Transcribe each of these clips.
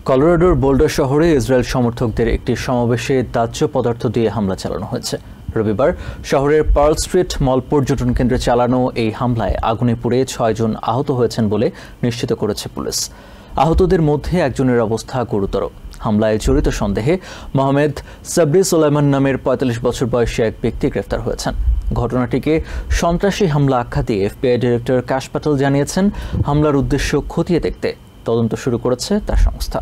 কলোরাডোর boulder শহরে Israel সমর্থকদের একটি সমাবেশে দাহ্য পদার্থ দিয়ে হামলা চালানো হয়েছে। রবিবার শহরের পার্ল স্ট্রিট মল পর্যটন কেন্দ্রে চালানো এই হামলায় আগুনে পুড়ে ৬ জন আহত হয়েছেন বলে নিশ্চিত করেছে পুলিশ। আহতদের মধ্যে একজনের অবস্থা গুরুতর। হামলায় জড়িত সন্দেহে মোহাম্মদ সাবরি সোলাইমান নামের ৪৫ বছর বয়সী এক ব্যক্তি গ্রেফতার হয়েছেন। ঘটনাটিকে সন্ত্রাসী হামলা আখ্যা দিয়ে এফবিআই ডিরেক্টর কাশ পাটেল জানিয়েছেন, হামলার উদ্দেশ্য খতিয়ে দেখতে তদন্ত শুরু করেছে তার সংস্থা।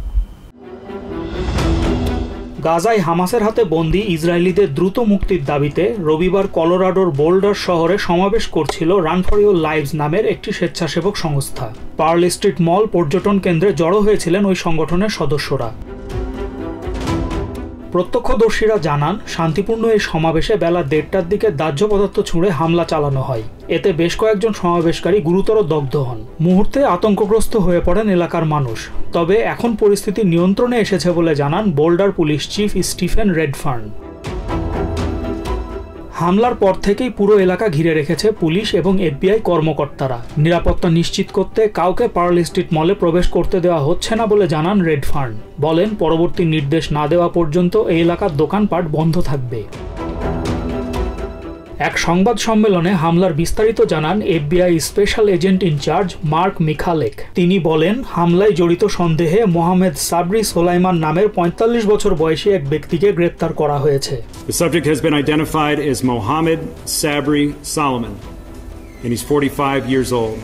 গাজায় হামাসের হাতে বন্দী ইসরায়েলিদের দ্রুত মুক্তির দাবিতে রবিবার কলোরাডোর বোল্ডার শহরে সমাবেশ করছিল রান ফর ইউর লাইভস নামের একটি স্বেচ্ছাসেবক সংস্থা। পার্ল স্ট্রিট মল পর্যটন কেন্দ্রে জড়ো হয়েছিলেন ওই সংগঠনের সদস্যরা। প্রত্যক্ষদর্শীরা জানান, শান্তিপূর্ণ এই সমাবেশে বেলা ১:৩০টার দিকে দাহ্য পদার্থ ছুঁড়ে হামলা চালানো হয়। এতে বেশ কয়েকজন সমাবেশকারী গুরুতর দগ্ধ হন। মুহূর্তে আতঙ্কগ্রস্ত হয়ে পড়েন এলাকার মানুষ। তবে এখন পরিস্থিতি নিয়ন্ত্রণে এসেছে বলে জানান boulder police chief Stephen Redfern. হামলার পর থেকেই পুরো এলাকা ঘিরে রেখেছে পুলিশ এবং এফবিআই কর্মকর্তারা। নিরাপত্তা নিশ্চিত করতে কাউকে পার্ল স্ট্রিট মলে প্রবেশ করতে দেওয়া হচ্ছে না বলে জানান রেডফার্ন। বলেন, পরবর্তী নির্দেশ না দেওয়া পর্যন্ত এই এলাকার দোকানপাট বন্ধ থাকবে। এক সংবাদ সম্মেলনে হামলার বিস্তারিত জানান FBI special agent in charge Mark Michalek. তিনি বলেন, হামলায় জড়িত সন্দেহে মোহাম্মদ সাবরি সোলাইমান নামের ৪৫ বছর বয়সী এক ব্যক্তিকে গ্রেপ্তার করা হয়েছে। The subject has been identified as Mohammed Sabri Solomon, and he's 45 years old.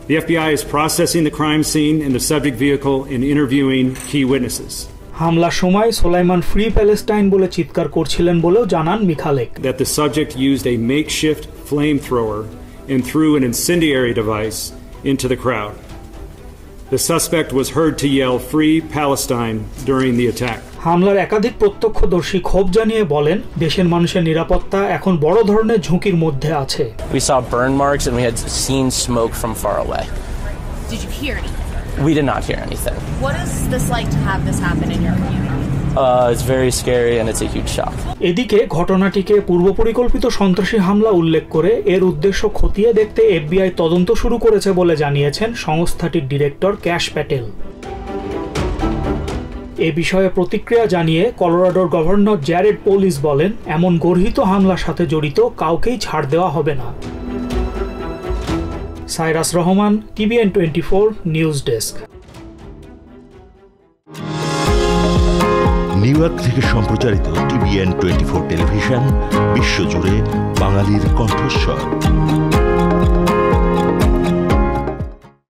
The FBI is processing the crime scene and the subject vehicle and interviewing key witnesses. হামলার সময় সোলাইমান ফ্রি প্যালেস্টাইন বলে চিৎকার করছিলেন বলেও জানান মিখালেক। That the subject used a makeshift flamethrower and threw an incendiary device into the crowd. The suspect was heard to yell "Free Palestine" during the attack. হামলার একাধিক প্রত্যক্ষদর্শী ক্ষোভ জানিয়ে বলেন, দেশের মানুষের নিরাপত্তা এখন বড় ধরনের ঝুঁকির মধ্যে আছে। We saw burn marks and we had seen smoke from far away. Did you hear anything? We did not hear anything. What is this like to have this happen in your community? It's very scary and it's a huge shock. এদিকে ঘটনাটিকে পূর্বপরিকল্পিত সন্ত্রাসী হামলা উল্লেখ করে এর উদ্দেশ্য খতিয়ে দেখতে এফবিআই তদন্ত শুরু করেছে বলে জানিয়েছেন সংস্থাটির ডিরেক্টর ক্যাশ প্যাটেল। এ বিষয়ে প্রতিক্রিয়া জানিয়ে কলোরাডোর গভর্নর জ্যারেড পোলিস বলেন, এমন গর্হিত হামলার সাথে জড়িত কাউকেই ছাড় দেওয়া হবে না। Cyrus Rahman, TVN 24 news desk. New York থেকে সম্প্রচারিত TVN 24 টেলিভিশন বিশ্বজুড়ে বাঙালির কণ্ঠস্বর।